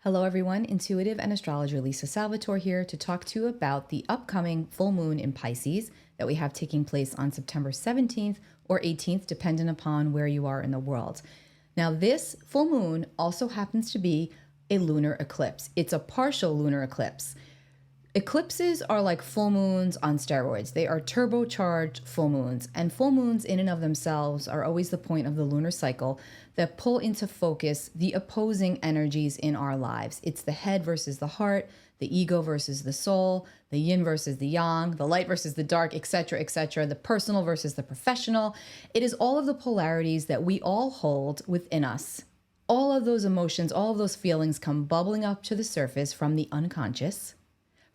Hello everyone, Intuitive and Astrologer Lisa Salvatore here to talk to you about the upcoming full moon in Pisces that we have taking place on September 17th or 18th, depending upon where you are in the world. Now, this full moon also happens to be a lunar eclipse. It's a partial lunar eclipse. Eclipses are like full moons on steroids. They are turbocharged full moons, and full moons in and of themselves are always the point of the lunar cycle that pull into focus the opposing energies in our lives. It's the head versus the heart, the ego versus the soul, the yin versus the yang, the light versus the dark, etc., the personal versus the professional. It is all of the polarities that we all hold within us. All of those emotions, all of those feelings come bubbling up to the surface from the unconscious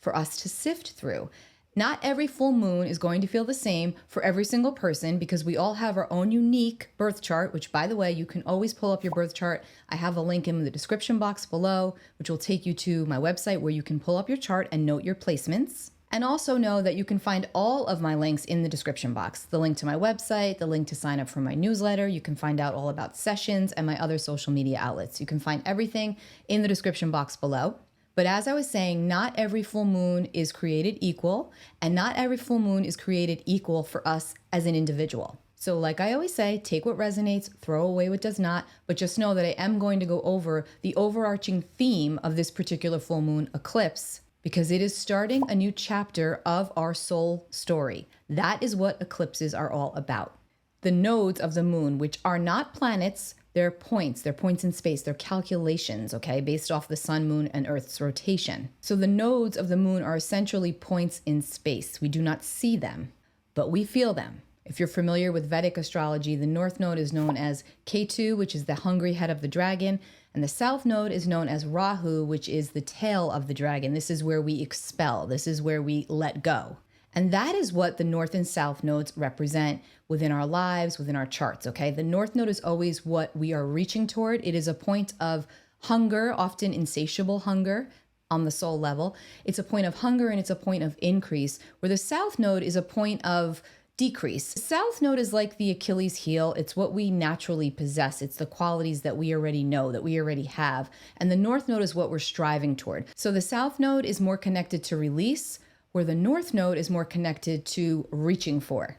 for us to sift through. Not every full moon is going to feel the same for every single person because we all have our own unique birth chart, which, by the way, you can always pull up your birth chart. I have a link in the description box below, which will take you to my website where you can pull up your chart and note your placements. And also know that you can find all of my links in the description box. The link to my website, the link to sign up for my newsletter. You can find out all about sessions and my other social media outlets. You can find everything in the description box below. But as I was saying, not every full moon is created equal, and not every full moon is created equal for us as an individual. So like I always say, take what resonates, throw away what does not, but just know that I am going to go over the overarching theme of this particular full moon eclipse because it is starting a new chapter of our soul story. That is what eclipses are all about. The nodes of the moon, which are not planets, they're points in space, they're calculations, okay, based off the sun, moon, and earth's rotation. So the nodes of the moon are essentially points in space. We do not see them, but we feel them. If you're familiar with Vedic astrology, the north node is known as Ketu, which is the hungry head of the dragon, and the south node is known as Rahu, which is the tail of the dragon. This is where we expel, this is where we let go. And that is what the north and south nodes represent within our lives, within our charts, okay? The north node is always what we are reaching toward. It is a point of hunger, often insatiable hunger on the soul level. It's a point of hunger and it's a point of increase, where the south node is a point of decrease. The south node is like the Achilles heel. It's what we naturally possess. It's the qualities that we already know, that we already have. And the north node is what we're striving toward. So the south node is more connected to release, where the north node is more connected to reaching for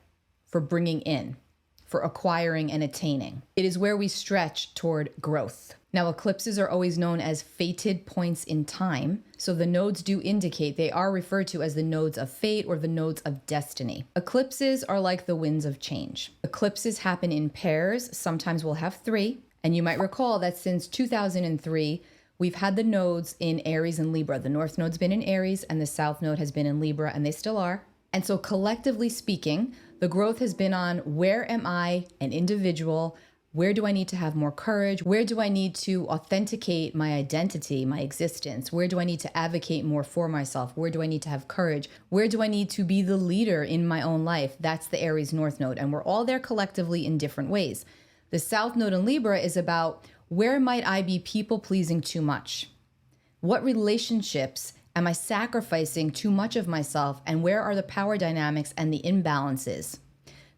bringing in, for acquiring and attaining. It is where we stretch toward growth. Now, eclipses are always known as fated points in time. So the nodes do indicate they are referred to as the nodes of fate or the nodes of destiny. Eclipses are like the winds of change. Eclipses happen in pairs. Sometimes we'll have three. And you might recall that since 2003, we've had the nodes in Aries and Libra. The north node's been in Aries and the south node has been in Libra, and they still are. And so collectively speaking, the growth has been on where am I an individual? Where do I need to have more courage? Where do I need to authenticate my identity, my existence? Where do I need to advocate more for myself? Where do I need to have courage? Where do I need to be the leader in my own life? That's the Aries north node. And we're all there collectively in different ways. The south node in Libra is about where might I be people pleasing too much? What relationships am I sacrificing too much of myself, and where are the power dynamics and the imbalances?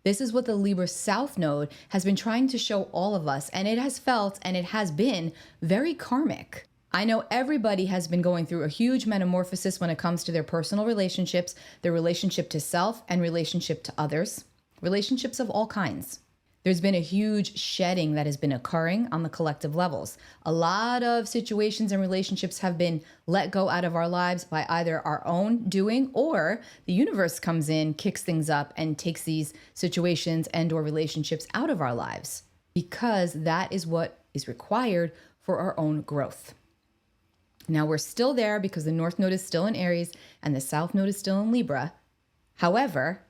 This is what the Libra South Node has been trying to show all of us, and it has felt and it has been very karmic. I know everybody has been going through a huge metamorphosis when it comes to their personal relationships, their relationship to self and relationship to others, relationships of all kinds. There's been a huge shedding that has been occurring on the collective levels. A lot of situations and relationships have been let go out of our lives by either our own doing, or the universe comes in, kicks things up, and takes these situations and or relationships out of our lives, because that is what is required for our own growth. Now, we're still there because the north node is still in Aries and the south node is still in Libra. However,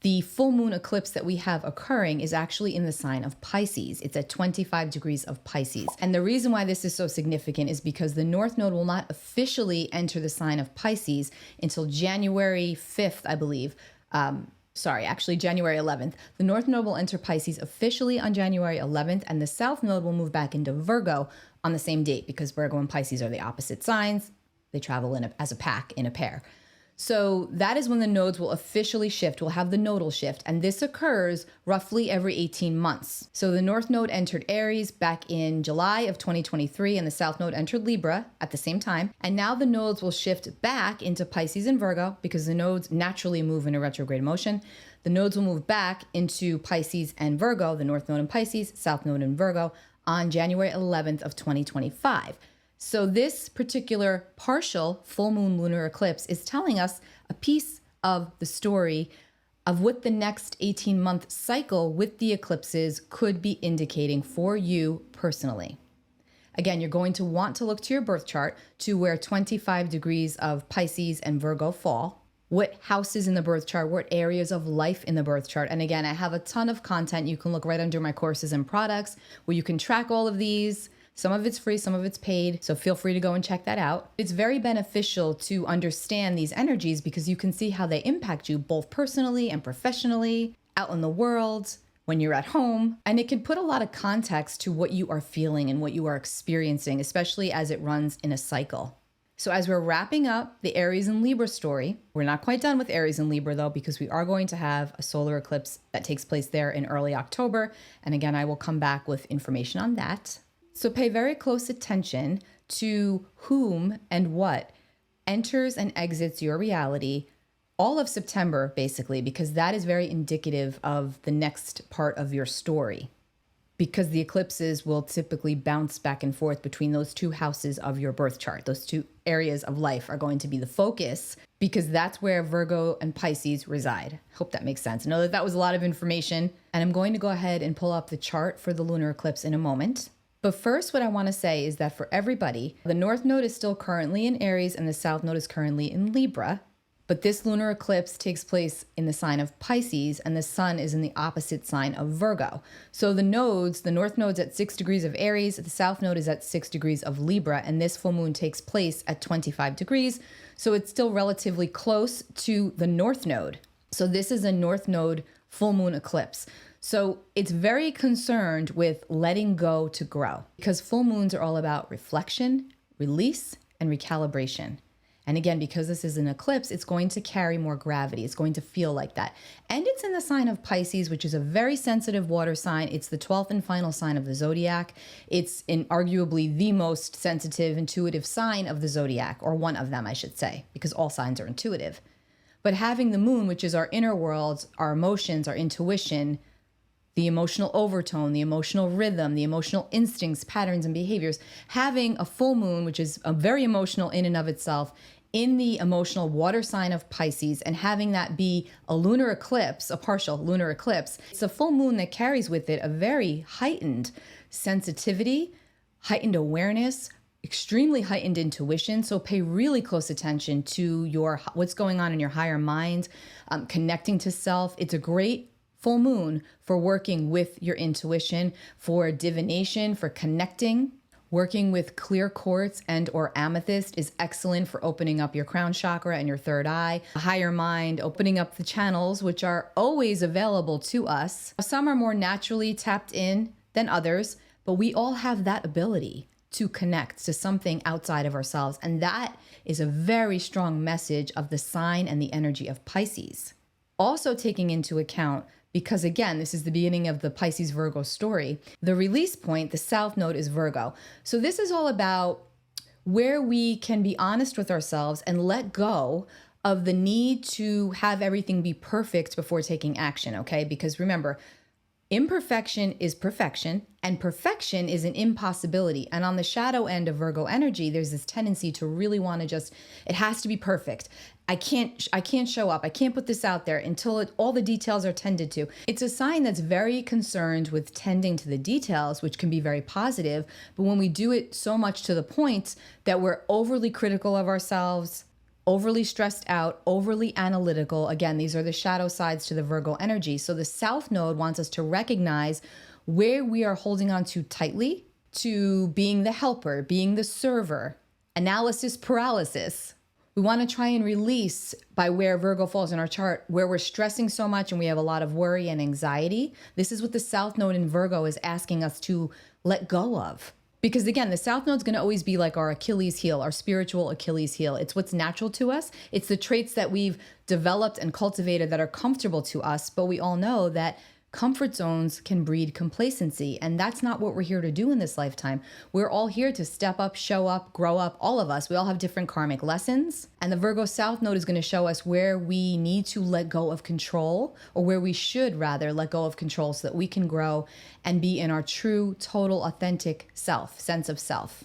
the full moon eclipse that we have occurring is actually in the sign of Pisces. It's at 25 degrees of Pisces. And the reason why this is so significant is because the north node will not officially enter the sign of Pisces until January 5th, I believe. January 11th. The north node will enter Pisces officially on January 11th, and the south node will move back into Virgo on the same date because Virgo and Pisces are the opposite signs. They travel as a pack, in a pair. So that is when the nodes will officially shift. We'll have the nodal shift, and this occurs roughly every 18 months. So the North Node entered Aries back in July of 2023, and the South Node entered Libra at the same time. And now the nodes will shift back into Pisces and Virgo because the nodes naturally move in a retrograde motion. The nodes will move back into Pisces and Virgo, the North Node in Pisces, South Node in Virgo, on January 11th of 2025. So this particular partial full moon lunar eclipse is telling us a piece of the story of what the next 18-month cycle with the eclipses could be indicating for you personally. Again, you're going to want to look to your birth chart to where 25 degrees of Pisces and Virgo fall, what houses in the birth chart, what areas of life in the birth chart. And again, I have a ton of content. You can look right under my courses and products where you can track all of these. Some of it's free, some of it's paid, so feel free to go and check that out. It's very beneficial to understand these energies because you can see how they impact you both personally and professionally, out in the world, when you're at home. And it can put a lot of context to what you are feeling and what you are experiencing, especially as it runs in a cycle. So as we're wrapping up the Aries and Libra story, we're not quite done with Aries and Libra though, because we are going to have a solar eclipse that takes place there in early October. And again, I will come back with information on that. So pay very close attention to whom and what enters and exits your reality all of September, basically, because that is very indicative of the next part of your story. Because the eclipses will typically bounce back and forth between those two houses of your birth chart. Those two areas of life are going to be the focus because that's where Virgo and Pisces reside. Hope that makes sense. I know that was a lot of information, and I'm going to go ahead and pull up the chart for the lunar eclipse in a moment. But first, what I want to say is that for everybody, the North Node is still currently in Aries and the South Node is currently in Libra. But this lunar eclipse takes place in the sign of Pisces and the sun is in the opposite sign of Virgo. So the nodes, the North Node's at 6 degrees of Aries, the South Node is at 6 degrees of Libra, and this full moon takes place at 25 degrees. So it's still relatively close to the North Node. So this is a North Node full moon eclipse. So it's very concerned with letting go to grow because full moons are all about reflection, release, and recalibration. And again, because this is an eclipse, it's going to carry more gravity. It's going to feel like that. And it's in the sign of Pisces, which is a very sensitive water sign. It's the 12th and final sign of the zodiac. It's arguably the most sensitive, intuitive sign of the zodiac, or one of them, I should say, because all signs are intuitive. But having the moon, which is our inner world, our emotions, our intuition, the emotional overtone, the emotional rhythm, the emotional instincts, patterns, and behaviors, having a full moon, which is very emotional in and of itself, in the emotional water sign of Pisces, and having that be a lunar eclipse, a partial lunar eclipse, it's a full moon that carries with it a very heightened sensitivity, heightened awareness, extremely heightened intuition. So pay really close attention to what's going on in your higher mind, connecting to self. It's a great full moon for working with your intuition, for divination, for connecting. Working with clear quartz and or amethyst is excellent for opening up your crown chakra and your third eye, higher mind, opening up the channels, which are always available to us. Some are more naturally tapped in than others, but we all have that ability to connect to something outside of ourselves. And that is a very strong message of the sign and the energy of Pisces. Also taking into account, because again, this is the beginning of the Pisces Virgo story, the release point, the South Node, is Virgo. So this is all about where we can be honest with ourselves and let go of the need to have everything be perfect before taking action, okay? Because remember, imperfection is perfection, and perfection is an impossibility. And on the shadow end of Virgo energy, there's this tendency to really want to it has to be perfect. I can't show up. I can't put this out there until all the details are tended to. It's a sign that's very concerned with tending to the details, which can be very positive. But when we do it so much to the point that we're overly critical of ourselves, overly stressed out, overly analytical, again, these are the shadow sides to the Virgo energy. So the South Node wants us to recognize where we are holding on too tightly to being the helper, being the server, analysis paralysis. We want to try and release by where Virgo falls in our chart, where we're stressing so much and we have a lot of worry and anxiety. This is what the South Node in Virgo is asking us to let go of. Because again, the South Node's going to always be like our Achilles heel, our spiritual Achilles heel. It's what's natural to us. It's the traits that we've developed and cultivated that are comfortable to us. But we all know that comfort zones can breed complacency. And that's not what we're here to do in this lifetime. We're all here to step up, show up, grow up, all of us. We all have different karmic lessons. And the Virgo South Node is going to show us where we need to let go of control, or where we should rather let go of control so that we can grow and be in our true, total, authentic self, sense of self.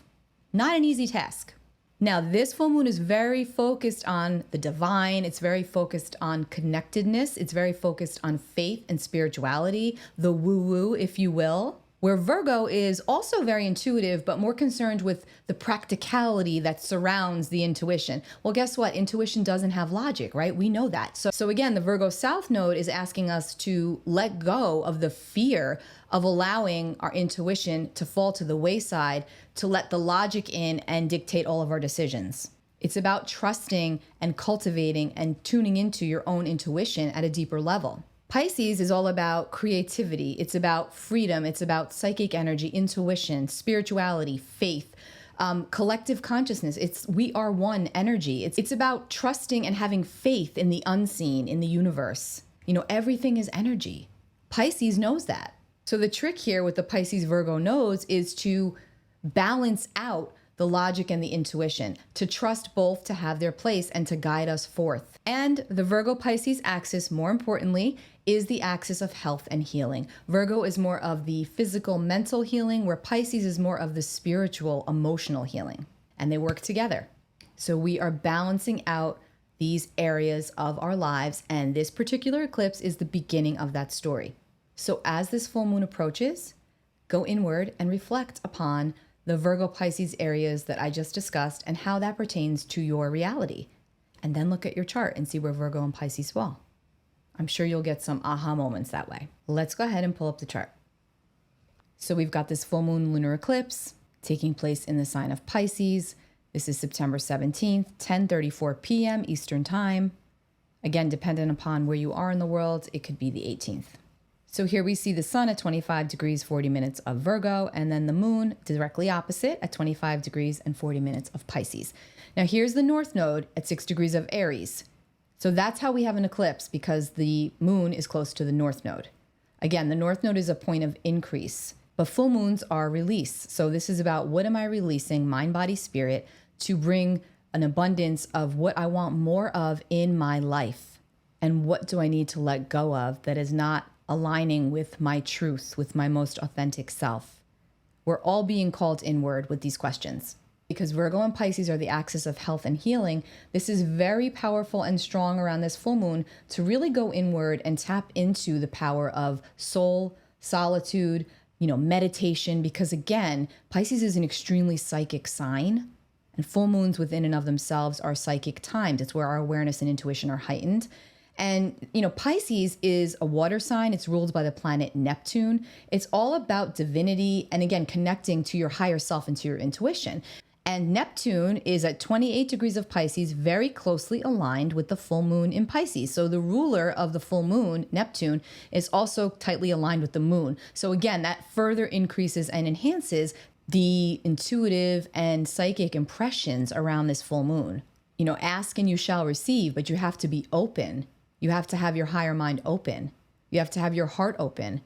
Not an easy task. Now, this full moon is very focused on the divine. It's very focused on connectedness. It's very focused on faith and spirituality, the woo-woo, if you will. Where Virgo is also very intuitive, but more concerned with the practicality that surrounds the intuition. Well, guess what? Intuition doesn't have logic, right? We know that. So again, the Virgo South Node is asking us to let go of the fear of allowing our intuition to fall to the wayside, to let the logic in and dictate all of our decisions. It's about trusting and cultivating and tuning into your own intuition at a deeper level. Pisces is all about creativity. It's about freedom. It's about psychic energy, intuition, spirituality, faith, collective consciousness. It's we are one energy. It's about trusting and having faith in the unseen, in the universe. You know, everything is energy. Pisces knows that. So the trick here with the Pisces Virgo nodes is to balance out the logic and the intuition, to trust both to have their place and to guide us forth. And the Virgo Pisces axis, more importantly, is the axis of health and healing. Virgo is more of the physical, mental healing, where Pisces is more of the spiritual, emotional healing. And they work together. So we are balancing out these areas of our lives, and this particular eclipse is the beginning of that story. So as this full moon approaches, go inward and reflect upon the Virgo Pisces areas that I just discussed and how that pertains to your reality. And then look at your chart and see where Virgo and Pisces fall. I'm sure you'll get some aha moments that way. Let's go ahead and pull up the chart. So we've got this full moon lunar eclipse taking place in the sign of Pisces. This is September 17th, 10:34 p.m. Eastern Time. Again, dependent upon where you are in the world, it could be the 18th. So here we see the sun at 25 degrees, 40 minutes of Virgo, and then the moon directly opposite at 25 degrees and 40 minutes of Pisces. Now here's the north node at 6 degrees of Aries. So that's how we have an eclipse, because the moon is close to the north node. Again, the north node is a point of increase, but full moons are release. So this is about what am I releasing, mind, body, spirit, to bring an abundance of what I want more of in my life. And what do I need to let go of that is not aligning with my truth, with my most authentic self? We're all being called inward with these questions. Because Virgo and Pisces are the axis of health and healing, this is very powerful and strong around this full moon to really go inward and tap into the power of soul, solitude, meditation. Because again, Pisces is an extremely psychic sign, and full moons within and of themselves are psychic times. It's where our awareness and intuition are heightened. And, Pisces is a water sign. It's ruled by the planet Neptune. It's all about divinity and, again, connecting to your higher self and to your intuition. And Neptune is at 28 degrees of Pisces, very closely aligned with the full moon in Pisces. So the ruler of the full moon, Neptune, is also tightly aligned with the moon. So again, that further increases and enhances the intuitive and psychic impressions around this full moon. Ask and you shall receive, but you have to be open. You have to have your higher mind open. You have to have your heart open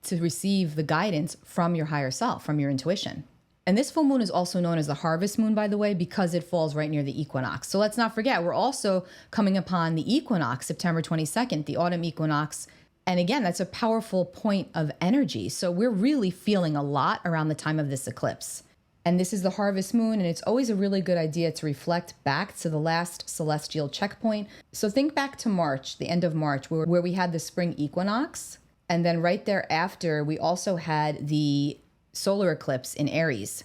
to receive the guidance from your higher self, from your intuition. And this full moon is also known as the harvest moon, by the way, because it falls right near the equinox. So let's not forget, we're also coming upon the equinox, September 22nd, the autumn equinox. And again, that's a powerful point of energy. So we're really feeling a lot around the time of this eclipse. And this is the harvest moon, and it's always a really good idea to reflect back to the last celestial checkpoint. So think back to March, the end of March, where we had the spring equinox. And then right thereafter, we also had the solar eclipse in Aries.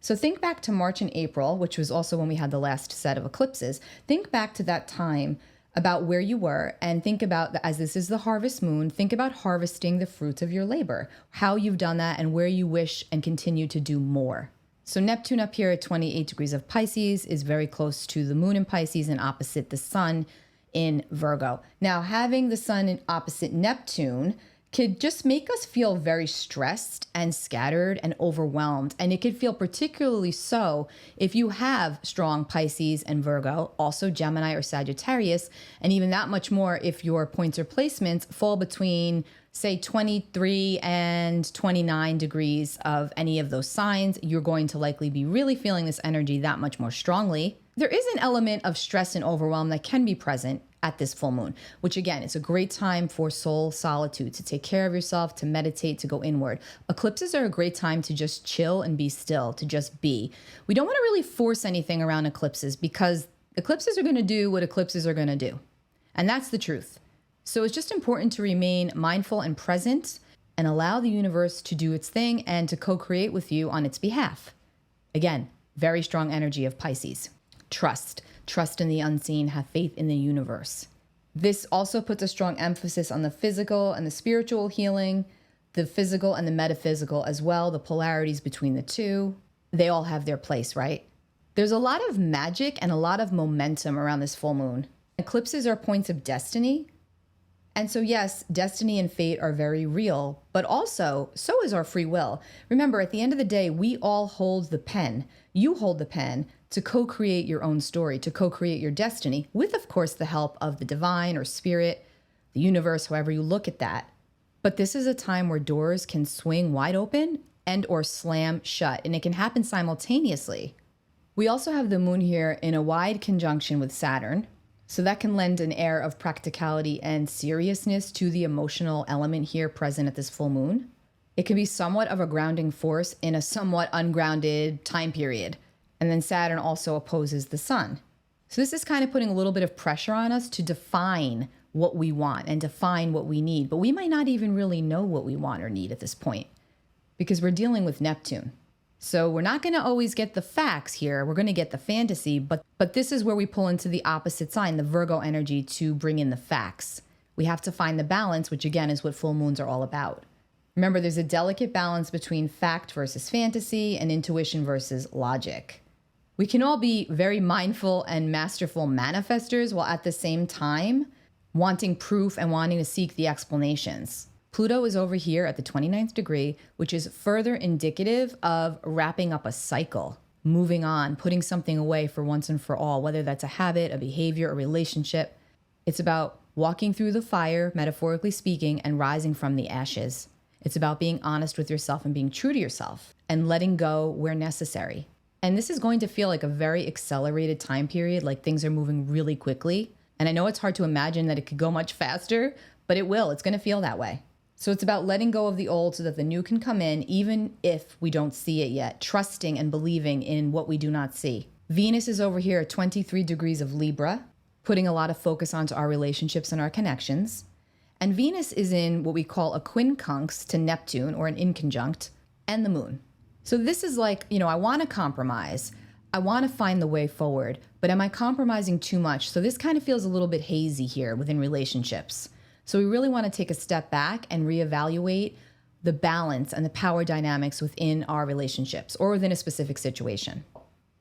So think back to March and April, which was also when we had the last set of eclipses. Think back to that time about where you were, and think about, as this is the harvest moon, think about harvesting the fruits of your labor, how you've done that, and where you wish and continue to do more. So Neptune up here at 28 degrees of Pisces is very close to the moon in Pisces and opposite the sun in Virgo. Now, having the sun in opposite Neptune could just make us feel very stressed and scattered and overwhelmed. And it could feel particularly so if you have strong Pisces and Virgo, also Gemini or Sagittarius, and even that much more if your points or placements fall between, say, 23 and 29 degrees of any of those signs. You're going to likely be really feeling this energy that much more strongly. There is an element of stress and overwhelm that can be present at this full moon, which again, it's a great time for soul solitude, to take care of yourself, to meditate, to go inward. Eclipses are a great time to just chill and be still, to just be. We don't want to really force anything around eclipses because eclipses are going to do what eclipses are going to do. And that's the truth. So it's just important to remain mindful and present and allow the universe to do its thing and to co-create with you on its behalf. Again, very strong energy of Pisces. Trust in the unseen, have faith in the universe. This also puts a strong emphasis on the physical and the spiritual healing, the physical and the metaphysical as well, the polarities between the two. They all have their place, right? There's a lot of magic and a lot of momentum around this full moon. Eclipses are points of destiny. And so yes, destiny and fate are very real, but also so is our free will. Remember, at the end of the day, we all hold the pen. You hold the pen to co-create your own story, to co-create your destiny, with, of course, the help of the divine or spirit, the universe, however you look at that. But this is a time where doors can swing wide open and or slam shut, and it can happen simultaneously. We also have the moon here in a wide conjunction with Saturn, so that can lend an air of practicality and seriousness to the emotional element here present at this full moon. It can be somewhat of a grounding force in a somewhat ungrounded time period. And then Saturn also opposes the sun. So this is kind of putting a little bit of pressure on us to define what we want and define what we need. But we might not even really know what we want or need at this point because we're dealing with Neptune. So we're not going to always get the facts here. We're going to get the fantasy, but this is where we pull into the opposite sign, the Virgo energy, to bring in the facts. We have to find the balance, which again is what full moons are all about. Remember, there's a delicate balance between fact versus fantasy and intuition versus logic. We can all be very mindful and masterful manifestors while at the same time wanting proof and wanting to seek the explanations. Pluto is over here at the 29th degree, which is further indicative of wrapping up a cycle, moving on, putting something away for once and for all, whether that's a habit, a behavior, a relationship. It's about walking through the fire, metaphorically speaking, and rising from the ashes. It's about being honest with yourself and being true to yourself and letting go where necessary. And this is going to feel like a very accelerated time period, like things are moving really quickly. And I know it's hard to imagine that it could go much faster, but it will. It's going to feel that way. So it's about letting go of the old so that the new can come in, even if we don't see it yet, trusting and believing in what we do not see. Venus is over here at 23 degrees of Libra, putting a lot of focus onto our relationships and our connections. And Venus is in what we call a quincunx to Neptune, or an inconjunct, and the moon. So this is like, I want to compromise. I want to find the way forward, but am I compromising too much? So this kind of feels a little bit hazy here within relationships. So we really want to take a step back and reevaluate the balance and the power dynamics within our relationships or within a specific situation.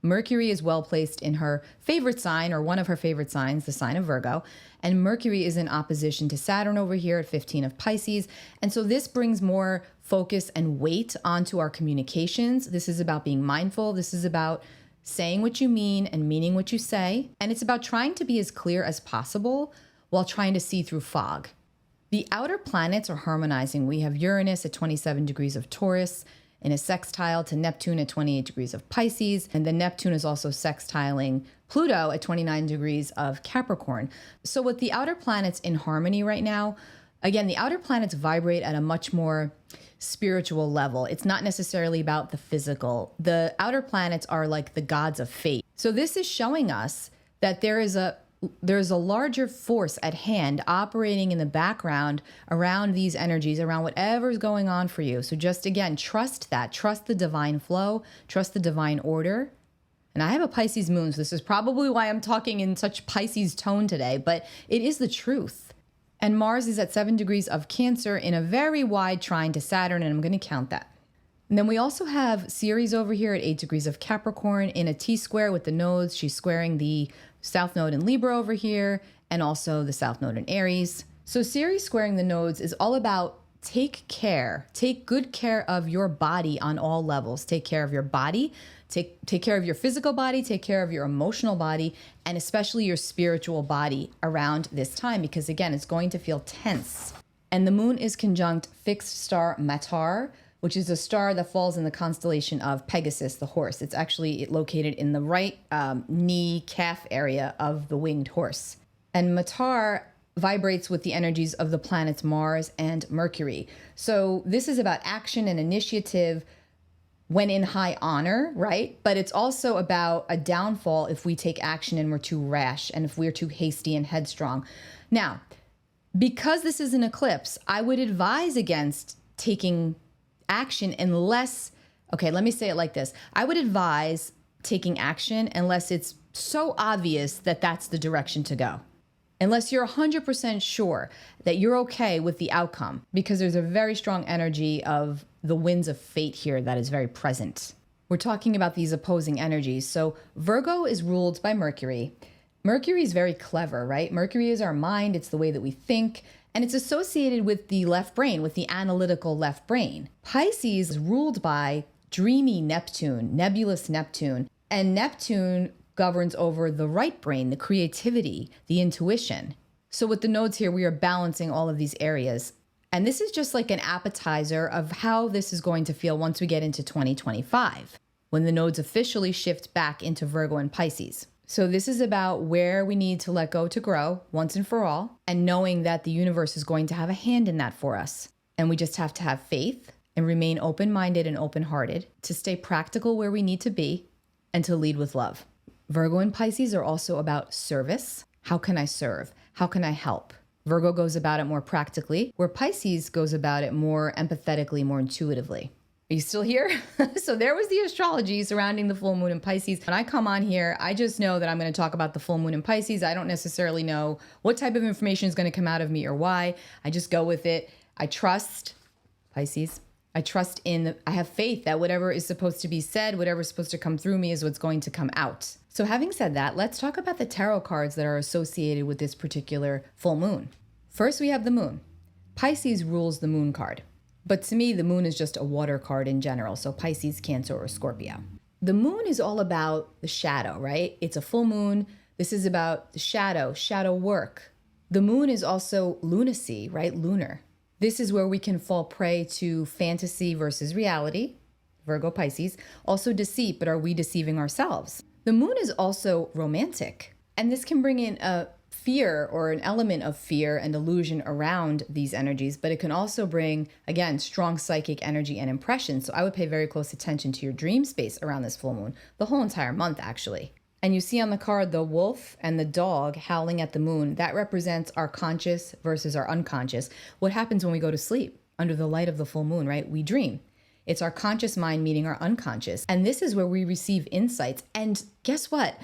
Mercury is well placed in her favorite sign, or one of her favorite signs, the sign of Virgo. And Mercury is in opposition to Saturn over here at 15 of Pisces. And so this brings more focus and weight onto our communications. This is about being mindful. This is about saying what you mean and meaning what you say. And it's about trying to be as clear as possible while trying to see through fog. The outer planets are harmonizing. We have Uranus at 27 degrees of Taurus, in a sextile to Neptune at 28 degrees of Pisces. And then Neptune is also sextiling Pluto at 29 degrees of Capricorn. So with the outer planets in harmony right now, again, the outer planets vibrate at a much more spiritual level. It's not necessarily about the physical. The outer planets are like the gods of fate. So this is showing us that there's a larger force at hand operating in the background around these energies, around whatever's going on for you. So just again, trust that. Trust the divine flow. Trust the divine order. And I have a Pisces moon, so this is probably why I'm talking in such Pisces tone today, but it is the truth. And Mars is at 7 degrees of Cancer in a very wide trine to Saturn, and I'm going to count that. And then we also have Ceres over here at 8 degrees of Capricorn in a T-square with the nodes. She's squaring the South Node in Libra over here, and also the South Node in Aries. So Ceres squaring the nodes is all about take care, take good care of your body on all levels. Take care of your body, take care of your physical body, take care of your emotional body, and especially your spiritual body around this time, because again, it's going to feel tense. And the moon is conjunct fixed star Matar, which is a star that falls in the constellation of Pegasus, the horse. It's actually located in the right knee calf area of the winged horse. And Matar vibrates with the energies of the planets Mars and Mercury. So this is about action and initiative when in high honor, right? But it's also about a downfall if we take action and we're too rash and if we're too hasty and headstrong. Now, because this is an eclipse, I would advise against taking action unless, okay, let me say it like this. I would advise taking action unless it's so obvious that that's the direction to go. Unless you're 100% sure that you're okay with the outcome, because there's a very strong energy of the winds of fate here that is very present. We're talking about these opposing energies. So Virgo is ruled by Mercury. Mercury is very clever, right? Mercury is our mind. It's the way that we think. And it's associated with the left brain, with the analytical left brain. Pisces is ruled by dreamy Neptune, nebulous Neptune. And Neptune governs over the right brain, the creativity, the intuition. So with the nodes here, we are balancing all of these areas. And this is just like an appetizer of how this is going to feel once we get into 2025, when the nodes officially shift back into Virgo and Pisces. So this is about where we need to let go to grow once and for all, and knowing that the universe is going to have a hand in that for us. And we just have to have faith and remain open-minded and open-hearted to stay practical where we need to be and to lead with love. Virgo and Pisces are also about service. How can I serve? How can I help? Virgo goes about it more practically, where Pisces goes about it more empathetically, more intuitively. Are you still here? So there was the astrology surrounding the full moon in Pisces. When I come on here, I just know that I'm going to talk about the full moon in Pisces. I don't necessarily know what type of information is going to come out of me or why. I just go with it. I trust Pisces. I have faith that whatever is supposed to be said, whatever is supposed to come through me is what's going to come out. So having said that, let's talk about the tarot cards that are associated with this particular full moon. First, we have the moon. Pisces rules the moon card. But to me, the moon is just a water card in general. So Pisces, Cancer, or Scorpio. The moon is all about the shadow, right? It's a full moon. This is about the shadow work. The moon is also lunacy, right? Lunar. This is where we can fall prey to fantasy versus reality, Virgo, Pisces. Also deceit, but are we deceiving ourselves? The moon is also romantic, and this can bring in a fear or an element of fear and illusion around these energies, but it can also bring, again, strong psychic energy and impressions. So I would pay very close attention to your dream space around this full moon, the whole entire month, actually. And you see on the card the wolf and the dog howling at the moon. That represents our conscious versus our unconscious. What happens when we go to sleep under the light of the full moon, right? We dream. It's our conscious mind meeting our unconscious. And this is where we receive insights. And guess what?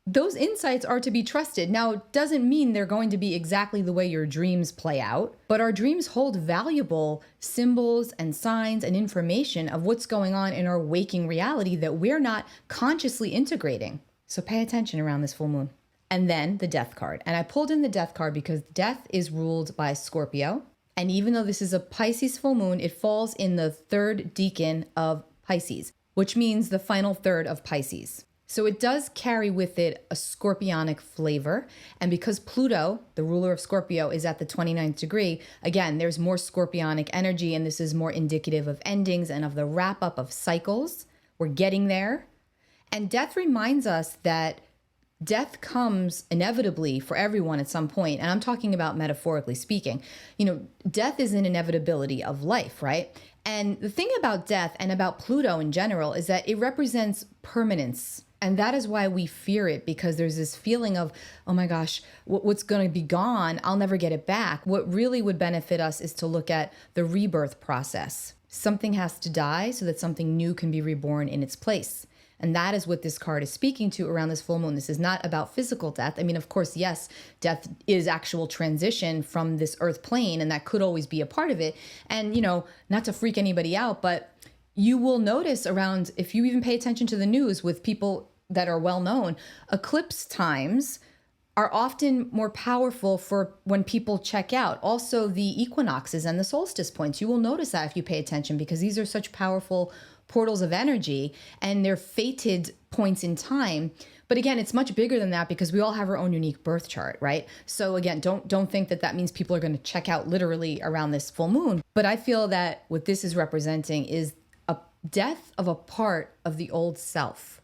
Those insights are to be trusted. Now, it doesn't mean they're going to be exactly the way your dreams play out, but our dreams hold valuable symbols and signs and information of what's going on in our waking reality that we're not consciously integrating. So pay attention around this full moon. And then the death card. And I pulled in the death card because death is ruled by Scorpio. And even though this is a Pisces full moon, it falls in the third decan of Pisces, which means the final third of Pisces. So it does carry with it a scorpionic flavor. And because Pluto, the ruler of Scorpio, is at the 29th degree, again, there's more scorpionic energy, and this is more indicative of endings and of the wrap up of cycles. We're getting there. And death reminds us that death comes inevitably for everyone at some point. And I'm talking about metaphorically speaking. Death is an inevitability of life, right? And the thing about death and about Pluto in general is that it represents permanence. And that is why we fear it, because there's this feeling of, oh my gosh, what's going to be gone? I'll never get it back. What really would benefit us is to look at the rebirth process. Something has to die so that something new can be reborn in its place. And that is what this card is speaking to around this full moon. This is not about physical death. I mean, of course, yes, death is actual transition from this earth plane, and that could always be a part of it. And, not to freak anybody out, but you will notice around, if you even pay attention to the news with people that are well known, eclipse times are often more powerful for when people check out. Also, the equinoxes and the solstice points, you will notice that if you pay attention, because these are such powerful portals of energy and they're fated points in time. But again, it's much bigger than that because we all have our own unique birth chart, right? So again, don't think that that means people are going to check out literally around this full moon. But I feel that what this is representing is a death of a part of the old self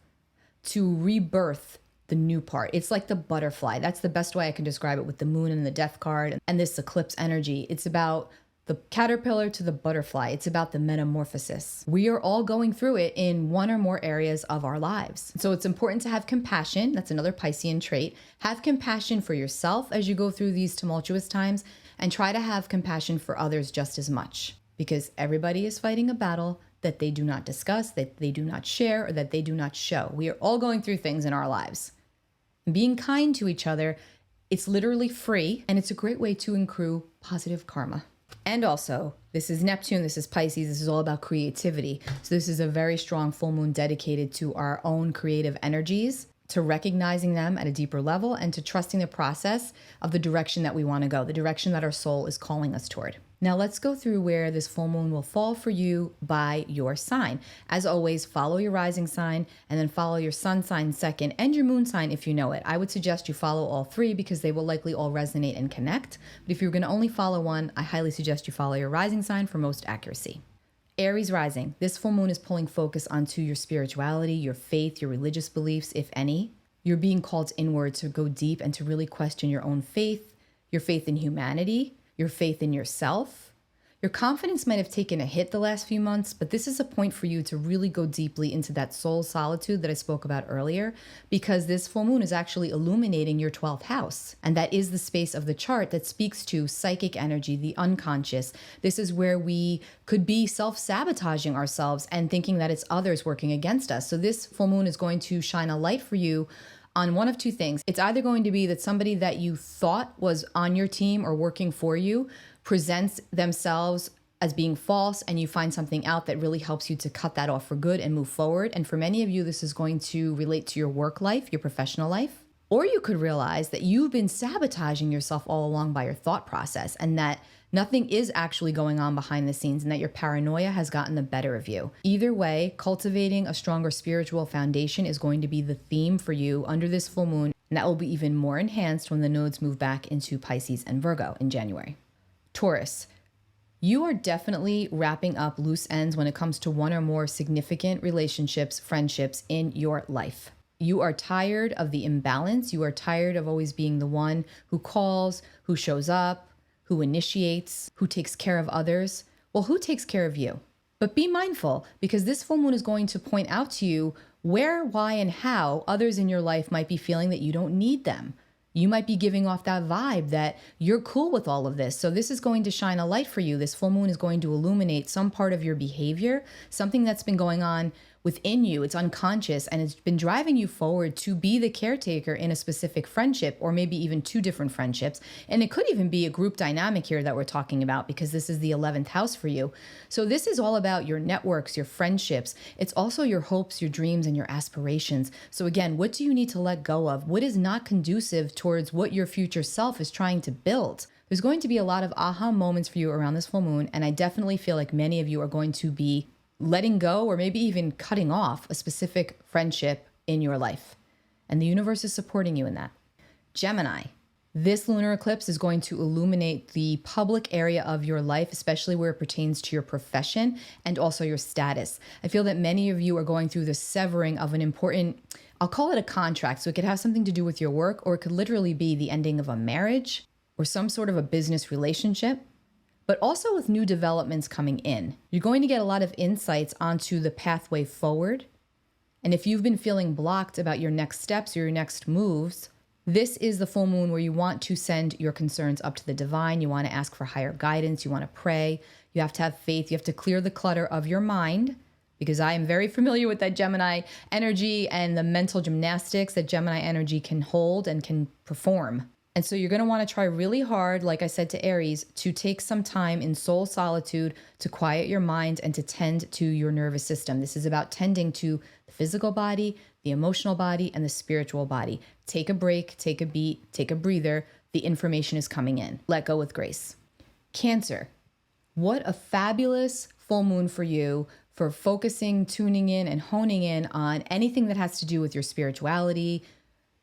to rebirth the new part. It's like the butterfly. That's the best way I can describe it with the moon and the death card and this eclipse energy. It's about the caterpillar to the butterfly. It's about the metamorphosis. We are all going through it in one or more areas of our lives. So it's important to have compassion. That's another Piscean trait. Have compassion for yourself as you go through these tumultuous times, and try to have compassion for others just as much, because everybody is fighting a battle that they do not discuss, that they do not share, or that they do not show. We are all going through things in our lives. Being kind to each other, it's literally free, and it's a great way to accrue positive karma. And also, this is Neptune, this is Pisces, this is all about creativity. So this is a very strong full moon dedicated to our own creative energies, to recognizing them at a deeper level, and to trusting the process of the direction that we want to go, the direction that our soul is calling us toward. Now let's go through where this full moon will fall for you by your sign. As always, follow your rising sign and then follow your sun sign second and your moon sign if you know it. I would suggest you follow all three because they will likely all resonate and connect. But if you're going to only follow one, I highly suggest you follow your rising sign for most accuracy. Aries rising. This full moon is pulling focus onto your spirituality, your faith, your religious beliefs, if any. You're being called inward to go deep and to really question your own faith, your faith in humanity, your faith in yourself. Your confidence might have taken a hit the last few months, but this is a point for you to really go deeply into that soul solitude that I spoke about earlier, because this full moon is actually illuminating your 12th house. And that is the space of the chart that speaks to psychic energy, the unconscious. This is where we could be self-sabotaging ourselves and thinking that it's others working against us. So this full moon is going to shine a light for you on one of two things. It's either going to be that somebody that you thought was on your team or working for you presents themselves as being false, and you find something out that really helps you to cut that off for good and move forward. And for many of you, this is going to relate to your work life, your professional life. Or you could realize that you've been sabotaging yourself all along by your thought process, and that nothing is actually going on behind the scenes, and that your paranoia has gotten the better of you. Either way, cultivating a stronger spiritual foundation is going to be the theme for you under this full moon, and that will be even more enhanced when the nodes move back into Pisces and Virgo in January. Taurus, you are definitely wrapping up loose ends when it comes to one or more significant relationships, friendships in your life. You are tired of the imbalance. You are tired of always being the one who calls, who shows up, who initiates, who takes care of others. Well, who takes care of you? But be mindful, because this full moon is going to point out to you where, why, and how others in your life might be feeling that you don't need them. You might be giving off that vibe that you're cool with all of this. So this is going to shine a light for you. This full moon is going to illuminate some part of your behavior, something that's been going on within you. It's unconscious, and it's been driving you forward to be the caretaker in a specific friendship, or maybe even two different friendships. And it could even be a group dynamic here that we're talking about, because this is the 11th house for you. So this is all about your networks, your friendships. It's also your hopes, your dreams, and your aspirations. So again, what do you need to let go of? What is not conducive towards what your future self is trying to build? There's going to be a lot of aha moments for you around this full moon, and I definitely feel like many of you are going to be letting go, or maybe even cutting off, a specific friendship in your life. And the universe is supporting you in that. Gemini, this lunar eclipse is going to illuminate the public area of your life, especially where it pertains to your profession and also your status. I feel that many of you are going through the severing of an important, I'll call it a contract. So it could have something to do with your work, or it could literally be the ending of a marriage or some sort of a business relationship. But also with new developments coming in, you're going to get a lot of insights onto the pathway forward. And if you've been feeling blocked about your next steps or your next moves, this is the full moon where you want to send your concerns up to the divine. You want to ask for higher guidance. You want to pray. You have to have faith. You have to clear the clutter of your mind, because I am very familiar with that Gemini energy and the mental gymnastics that Gemini energy can hold and can perform. And so you're going to want to try really hard, like I said to Aries, to take some time in soul solitude to quiet your mind and to tend to your nervous system. This is about tending to the physical body, the emotional body, and the spiritual body. Take a break, take a beat, take a breather. The information is coming in. Let go with grace. Cancer. What a fabulous full moon for you for focusing, tuning in, and honing in on anything that has to do with your spirituality,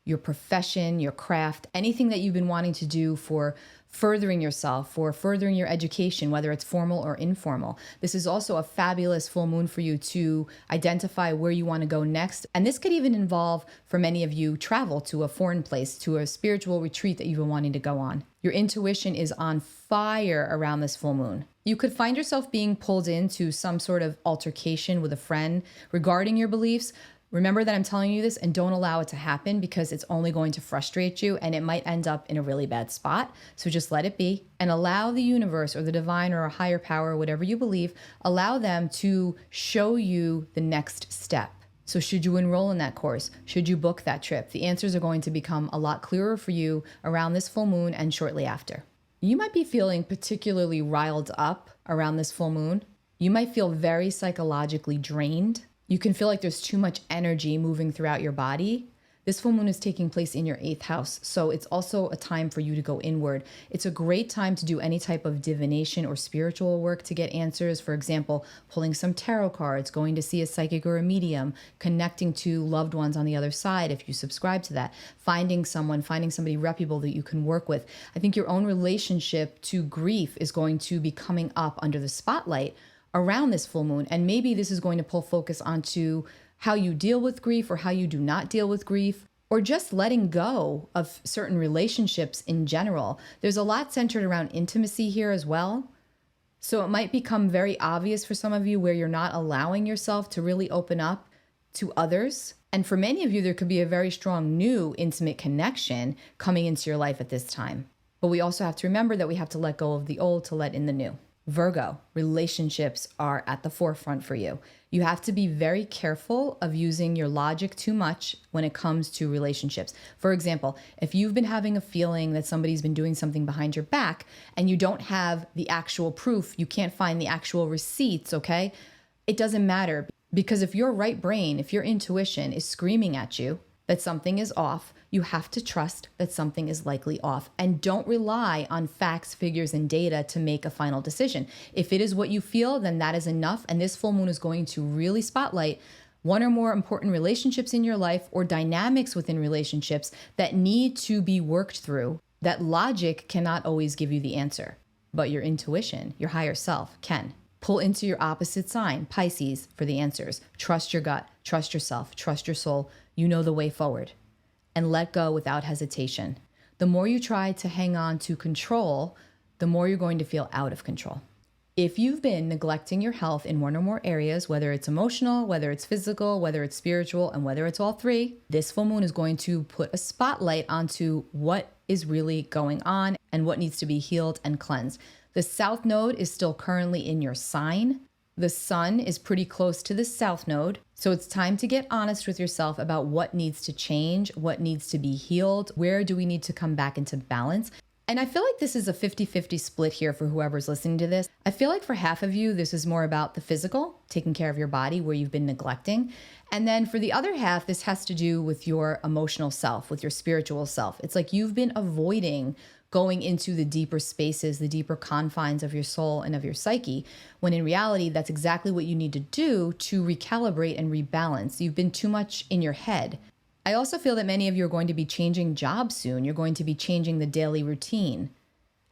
your profession, your craft, anything that you've been wanting to do for furthering yourself, for furthering your education, whether it's formal or informal. This is also a fabulous full moon for you to identify where you want to go next. And this could even involve, for many of you, travel to a foreign place, to a spiritual retreat that you've been wanting to go on. Your intuition is on fire around this full moon. You could find yourself being pulled into some sort of altercation with a friend regarding your beliefs. Remember that I'm telling you this, and don't allow it to happen, because it's only going to frustrate you and it might end up in a really bad spot. So just let it be and allow the universe or the divine or a higher power, whatever you believe, allow them to show you the next step. So should you enroll in that course? Should you book that trip? The answers are going to become a lot clearer for you around this full moon and shortly after. You might be feeling particularly riled up around this full moon. You might feel very psychologically drained. You can feel like there's too much energy moving throughout your body. This full moon is taking place in your 8th house, so it's also a time for you to go inward. It's a great time to do any type of divination or spiritual work to get answers. For example, pulling some tarot cards, going to see a psychic or a medium, connecting to loved ones on the other side if you subscribe to that, finding somebody reputable that you can work with. I think your own relationship to grief is going to be coming up under the spotlight around this full moon. And maybe this is going to pull focus onto how you deal with grief or how you do not deal with grief, or just letting go of certain relationships in general. There's a lot centered around intimacy here as well. So it might become very obvious for some of you where you're not allowing yourself to really open up to others. And for many of you, there could be a very strong new intimate connection coming into your life at this time. But we also have to remember that we have to let go of the old to let in the new. Virgo, relationships are at the forefront for you. You have to be very careful of using your logic too much when it comes to relationships. For example, if you've been having a feeling that somebody's been doing something behind your back and you don't have the actual proof, you can't find the actual receipts, okay? It doesn't matter, because if your right brain, if your intuition is screaming at you that something is off, you have to trust that something is likely off, and don't rely on facts, figures, and data to make a final decision. If it is what you feel, then that is enough. And this full moon is going to really spotlight one or more important relationships in your life or dynamics within relationships that need to be worked through. That logic cannot always give you the answer, but your intuition, your higher self, can. Pull into your opposite sign, Pisces, for the answers. Trust your gut, trust yourself, trust your soul. You know the way forward. And let go without hesitation. The more you try to hang on to control, the more you're going to feel out of control. If you've been neglecting your health in one or more areas, whether it's emotional, whether it's physical, whether it's spiritual, and whether it's all three, this full moon is going to put a spotlight onto what is really going on and what needs to be healed and cleansed. The South Node is still currently in your sign. The sun is pretty close to the South Node. So it's time to get honest with yourself about what needs to change, what needs to be healed, where do we need to come back into balance. And I feel like this is a 50-50 split here for whoever's listening to this. I feel like for half of you, this is more about the physical, taking care of your body where you've been neglecting. And then for the other half, this has to do with your emotional self, with your spiritual self. It's like you've been avoiding going into the deeper spaces, the deeper confines of your soul and of your psyche, when in reality, that's exactly what you need to do to recalibrate and rebalance. You've been too much in your head. I also feel that many of you are going to be changing jobs soon. You're going to be changing the daily routine.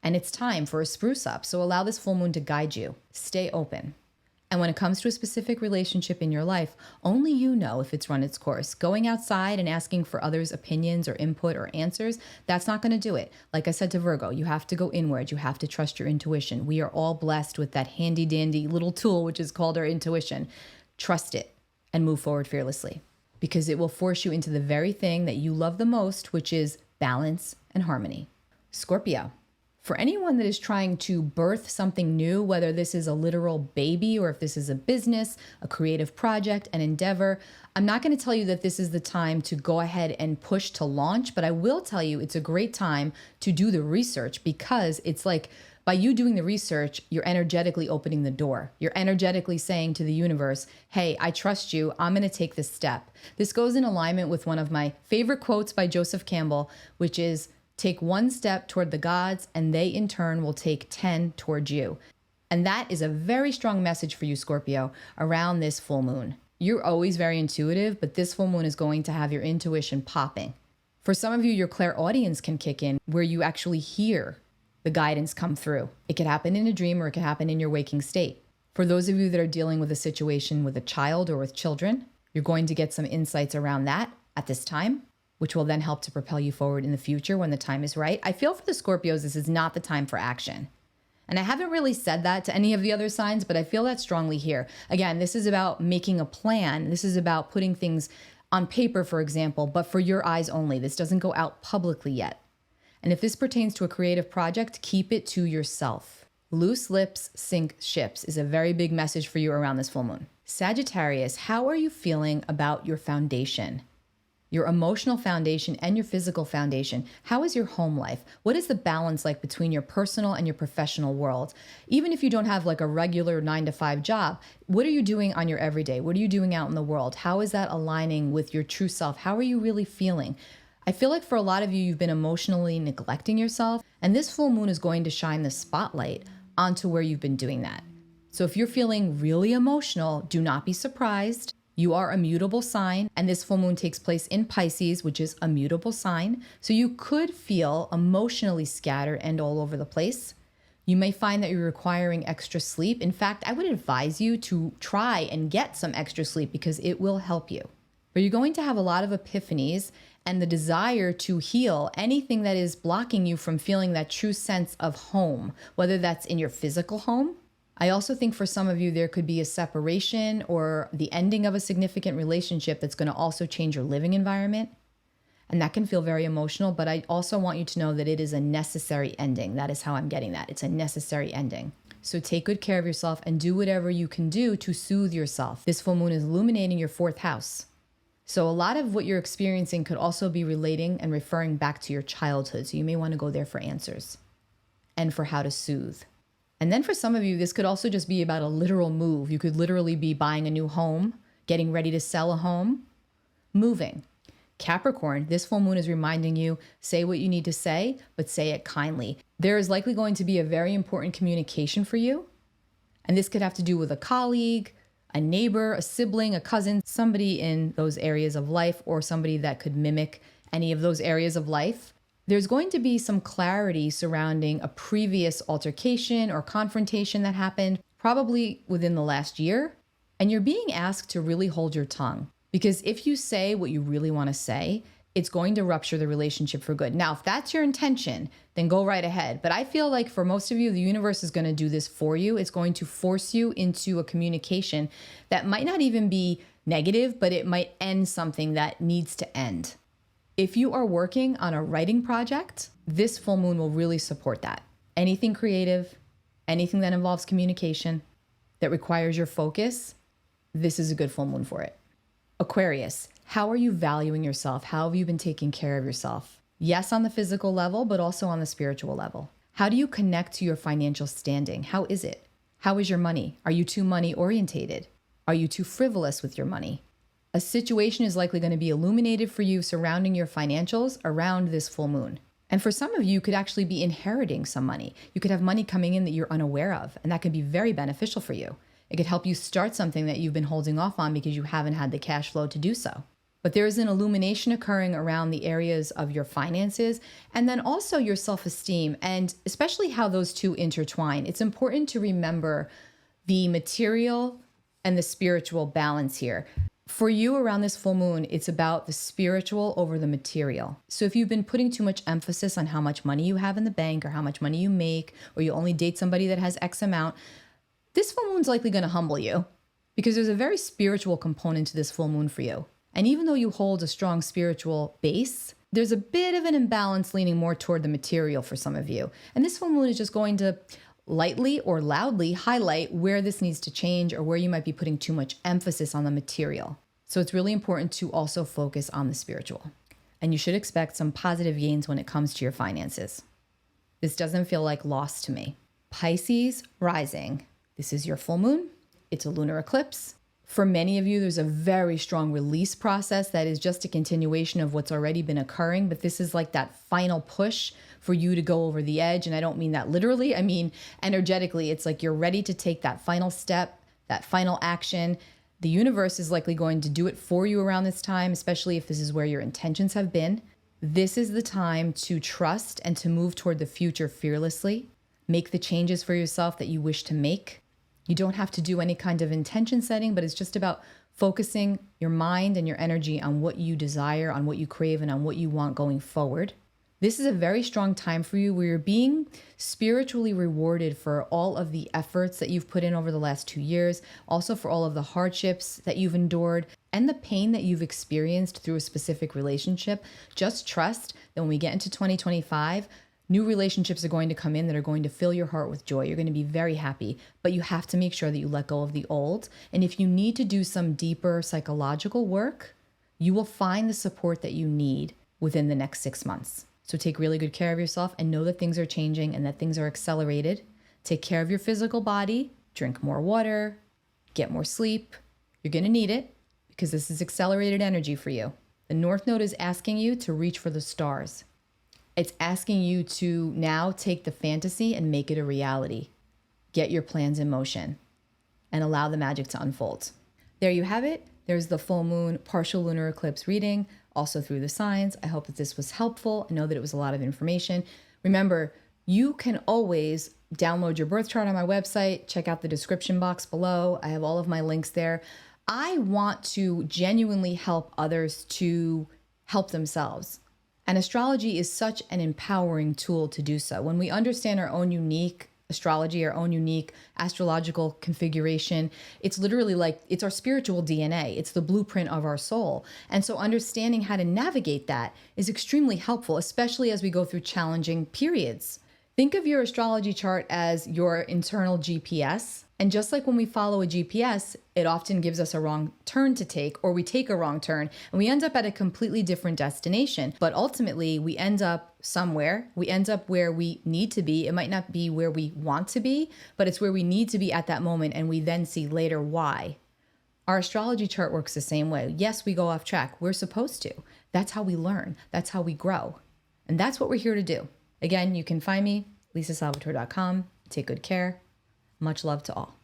And it's time for a spruce up. So allow this full moon to guide you. Stay open. And when it comes to a specific relationship in your life, only you know if it's run its course. Going outside and asking for others' opinions or input or answers, that's not going to do it. Like I said to Virgo, you have to go inward. You have to trust your intuition. We are all blessed with that handy dandy little tool, which is called our intuition. Trust it and move forward fearlessly, because it will force you into the very thing that you love the most, which is balance and harmony. Scorpio. For anyone that is trying to birth something new, whether this is a literal baby or if this is a business, a creative project, an endeavor, I'm not going to tell you that this is the time to go ahead and push to launch, but I will tell you it's a great time to do the research, because it's like by you doing the research, you're energetically opening the door. You're energetically saying to the universe, hey, I trust you. I'm going to take this step. This goes in alignment with one of my favorite quotes by Joseph Campbell, which is, take one step toward the gods, and they in turn will take 10 towards you. And that is a very strong message for you, Scorpio, around this full moon. You're always very intuitive, but this full moon is going to have your intuition popping. For some of you, your clairaudience can kick in where you actually hear the guidance come through. It could happen in a dream or it could happen in your waking state. For those of you that are dealing with a situation with a child or with children, you're going to get some insights around that at this time, which will then help to propel you forward in the future when the time is right. I feel for the Scorpios, this is not the time for action. And I haven't really said that to any of the other signs, but I feel that strongly here. Again, this is about making a plan. This is about putting things on paper, for example, but for your eyes only. This doesn't go out publicly yet. And if this pertains to a creative project, keep it to yourself. Loose lips sink ships is a very big message for you around this full moon. Sagittarius, how are you feeling about your foundation? Your emotional foundation and your physical foundation. How is your home life? What is the balance like between your personal and your professional world? Even if you don't have like a regular 9-to-5 job, what are you doing on your everyday? What are you doing out in the world? How is that aligning with your true self? How are you really feeling? I feel like for a lot of you, you've been emotionally neglecting yourself, and this full moon is going to shine the spotlight onto where you've been doing that. So if you're feeling really emotional, do not be surprised. You are a mutable sign, and this full moon takes place in Pisces, which is a mutable sign. So you could feel emotionally scattered and all over the place. You may find that you're requiring extra sleep. In fact, I would advise you to try and get some extra sleep because it will help you. But you're going to have a lot of epiphanies and the desire to heal anything that is blocking you from feeling that true sense of home, whether that's in your physical home. I also think for some of you, there could be a separation or the ending of a significant relationship that's going to also change your living environment. And that can feel very emotional, but I also want you to know that it is a necessary ending. That is how I'm getting that. It's a necessary ending. So take good care of yourself and do whatever you can do to soothe yourself. This full moon is illuminating your 4th house. So a lot of what you're experiencing could also be relating and referring back to your childhood. So you may want to go there for answers and for how to soothe. And then for some of you, this could also just be about a literal move. You could literally be buying a new home, getting ready to sell a home, moving. Capricorn, this full moon is reminding you, say what you need to say, but say it kindly. There is likely going to be a very important communication for you. And this could have to do with a colleague, a neighbor, a sibling, a cousin, somebody in those areas of life, or somebody that could mimic any of those areas of life. There's going to be some clarity surrounding a previous altercation or confrontation that happened probably within the last year. And you're being asked to really hold your tongue, because if you say what you really want to say, it's going to rupture the relationship for good. Now, if that's your intention, then go right ahead. But I feel like for most of you, the universe is going to do this for you. It's going to force you into a communication that might not even be negative, but it might end something that needs to end. If you are working on a writing project, this full moon will really support that. Anything creative, anything that involves communication, that requires your focus, this is a good full moon for it. Aquarius, how are you valuing yourself? How have you been taking care of yourself? Yes, on the physical level, but also on the spiritual level. How do you connect to your financial standing? How is it? How is your money? Are you too money orientated? Are you too frivolous with your money? A situation is likely going to be illuminated for you surrounding your financials around this full moon. And for some of you, you could actually be inheriting some money. You could have money coming in that you're unaware of, and that could be very beneficial for you. It could help you start something that you've been holding off on because you haven't had the cash flow to do so. But there is an illumination occurring around the areas of your finances and then also your self-esteem, and especially how those two intertwine. It's important to remember the material and the spiritual balance here. For you around this full moon, it's about the spiritual over the material. So if you've been putting too much emphasis on how much money you have in the bank or how much money you make, or you only date somebody that has X amount, this full moon's likely going to humble you because there's a very spiritual component to this full moon for you. And even though you hold a strong spiritual base, there's a bit of an imbalance leaning more toward the material for some of you. And this full moon is just going to lightly or loudly highlight where this needs to change or where you might be putting too much emphasis on the material. So it's really important to also focus on the spiritual. And you should expect some positive gains when it comes to your finances. This doesn't feel like loss to me. Pisces rising. This is your full moon. It's a lunar eclipse. For many of you, there's a very strong release process that is just a continuation of what's already been occurring, but this is like that final push for you to go over the edge. And I don't mean that literally, I mean energetically. It's like you're ready to take that final step, that final action. The universe is likely going to do it for you around this time, especially if this is where your intentions have been. This is the time to trust and to move toward the future fearlessly. Make the changes for yourself that you wish to make. You don't have to do any kind of intention setting, but it's just about focusing your mind and your energy on what you desire, on what you crave, and on what you want going forward. This is a very strong time for you where you're being spiritually rewarded for all of the efforts that you've put in over the last 2 years, also for all of the hardships that you've endured and the pain that you've experienced through a specific relationship. Just trust that when we get into 2025, new relationships are going to come in that are going to fill your heart with joy. You're going to be very happy, but you have to make sure that you let go of the old. And if you need to do some deeper psychological work, you will find the support that you need within the next 6 months. So take really good care of yourself and know that things are changing and that things are accelerated. Take care of your physical body, drink more water, get more sleep. You're going to need it because this is accelerated energy for you. The North Node is asking you to reach for the stars. It's asking you to now take the fantasy and make it a reality. Get your plans in motion and allow the magic to unfold. There you have it. There's the full moon partial lunar eclipse reading, also through the signs. I hope that this was helpful. I know that it was a lot of information. Remember, you can always download your birth chart on my website. Check out the description box below. I have all of my links there. I want to genuinely help others to help themselves. And astrology is such an empowering tool to do so. When we understand our own unique astrology, our own unique astrological configuration, it's literally like it's our spiritual DNA. It's the blueprint of our soul. And so understanding how to navigate that is extremely helpful, especially as we go through challenging periods. Think of your astrology chart as your internal GPS. And just like when we follow a GPS, it often gives us a wrong turn to take, or we take a wrong turn and we end up at a completely different destination. But ultimately, we end up somewhere. We end up where we need to be. It might not be where we want to be, but it's where we need to be at that moment. And we then see later why. Our astrology chart works the same way. Yes, we go off track. We're supposed to. That's how we learn. That's how we grow. And that's what we're here to do. Again, you can find me, lisasalvatore.com. Take good care. Much love to all.